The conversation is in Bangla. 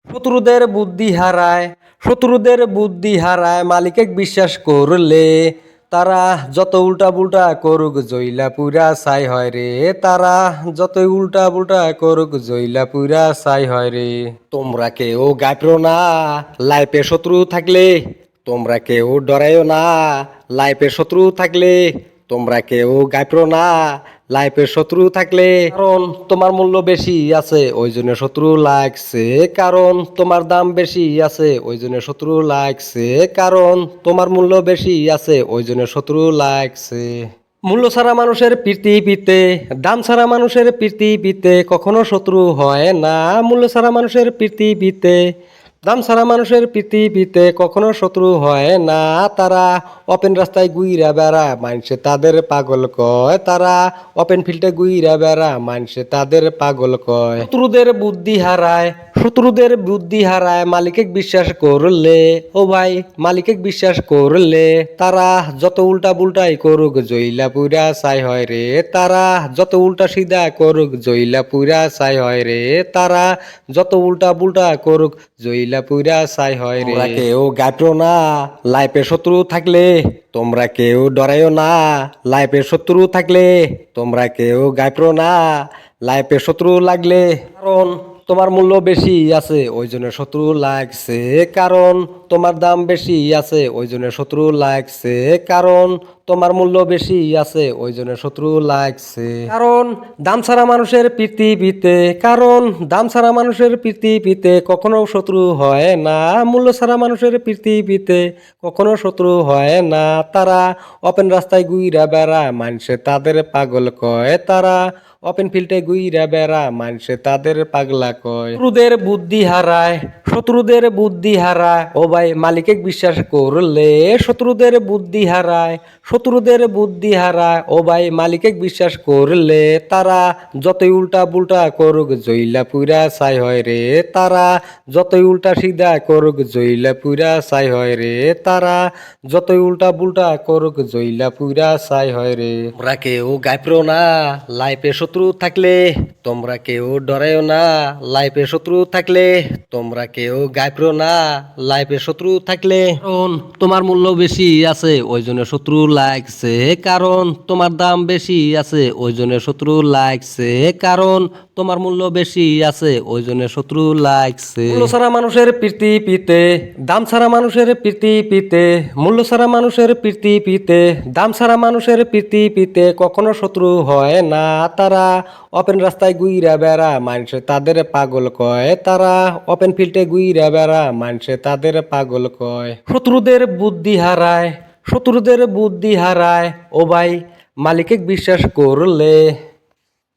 শত্রুদের বুদ্ধি হারায়, শত্রুদের বুদ্ধি হারায় মালিকে বিশ্বাস করলে তারা যত উল্টা পুল্টা করুক জইলা পুরা ছাই হয় রে। তারা যতই উল্টা পুল্টা করুক জইলা পুরা ছাই হয় রে। তোমরা কেউ গাইপ্রো না লাইফে শত্রু থাকলে, তোমরা কেউ ডরাইও না লাইফে শত্রু থাকলে, তোমরা কেউ গাইপ্রো না লাইফে শত্রু থাকলে। কারণ তোমার মূল্য বেশি আছে ওই জন্য শত্রু লাগছে, কারণ তোমার দাম বেশি আছে ওই জন্য শত্রু লাগছে, কারণ তোমার মূল্য বেশি আছে ওই জন্য শত্রু লাগছে। মূল্য ছাড়া মানুষের পৃথিবীতে, দাম ছাড়া মানুষের পৃথিবীতে কখনো শত্রু হয় না। মূল্য ছাড়া মানুষের পৃথিবীতে, দাম ছাড়া মানুষের পৃথিবীতে কখনো শত্রু হয় না। তারা ওপেন রাস্তায় গুইরা বেড়া মানছে তাদের পাগল কয়, তারা ওপেন ফিল্ডে গুইরা বেড়া মানছে তাদের পাগল কয়। শত্রুদের বুদ্ধি হারায়, শত্রুদের বুদ্ধি হারায় মালিকে বিশ্বাস করলে, ও ভাই মালিকে বিশ্বাস করলে তারা যত উল্টা পুল্টাই করুক জইলা পুরা ছাই হয় রে। তারা যত উল্টা সিধা করুক জইলা পুরা ছাই হয় রে। তারা যত উল্টা পুল্টা করুক জইলা পুরা ছাই হয় রে। তোমরা কেউ গাইপ্রো না লাইফে শত্রু থাকলে, তোমরা কেউ ডরাইও না লাইফে শত্রু থাকলে, তোমরা কেউ গাইপ্রো না লাইফে শত্রু লাগলে। কারণ তোমার মূল্য বেশি আছে ওই জন্য শত্রু লাগছে, কারণ তোমার দাম বেশি আছে ওই জন্য শত্রু লাগছে, কারণ তোমার মূল্য বেশি আছে ওই জন্য শত্রু লাগছে। কারণ দাম ছাড়া মানুষের পৃথিবীতে, কারণ দাম ছাড়া মানুষের পৃথিবীতে কখনো শত্রু হয় না। মূল্য ছাড়া মানুষের পৃথিবীতে কখনো শত্রু হয় না। তারা ওপেন রাস্তায় গুইরা বেড়া মানছে তাদের পাগল কয়, তারা ওপেন ফিল্ডে গুইরা বেড়া মানছে তাদের পাগলা কয়। শত্রুদের বুদ্ধি হারায়, শত্রুদের বুদ্ধি হারায় ও ভাই মালিকে বিশ্বাস করলে। শত্রুদের বুদ্ধি হারায়, শত্রুদের বুদ্ধি হারায় ও ভাই মালিকে বিশ্বাস করলে তারা যতই উল্টা পুল্টা করুক জইলা পুরা ছাই হয় রে। তারা যতই উল্টা সিধা করুক জইলা পুরা ছাই হয় রে। তারা যতই উল্টা পুল্টা করুক জইলা পুরা ছাই হয় রে। তোমরা কেউ গাইপ্রো না লাইফে শত্রু থাকলে, তোমরা কেউ ডরাইও না লাইফে শত্রু থাকলে, তোমরা কেউ গাইপ্রো না লাইফে শত্রু থাকলে। কারণ তোমার মূল্য বেশি আছে ওই জন্য শত্রু লাগছে, কারণ তোমার দাম বেশি আছে ওই জন্য শত্রু লাগছে, কারণ তোমার মূল্য বেশি আছে ওই জন্য শত্রু লাগছে। মূল্য ছাড়া মানুষের পৃথিবীতে, দাম ছাড়া মানুষের পৃথিবীতে, মূল্য ছাড়া মানুষের পৃথিবীতে, দাম ছাড়া মানুষের পৃথিবীতে কখনো শত্রু হয় না। তারা ওপেন রাস্তায় গুইরা বেড়া মানছে তাদের পাগল কয়, তারা ওপেন ফিল্ডে গুইরা বেড়া মানছে তাদের পাগল কয়। শত্রুদের বুদ্ধি হারায়, শত্রুদের বুদ্ধি হারায় ও ভাই মালিকে বিশ্বাস করলে।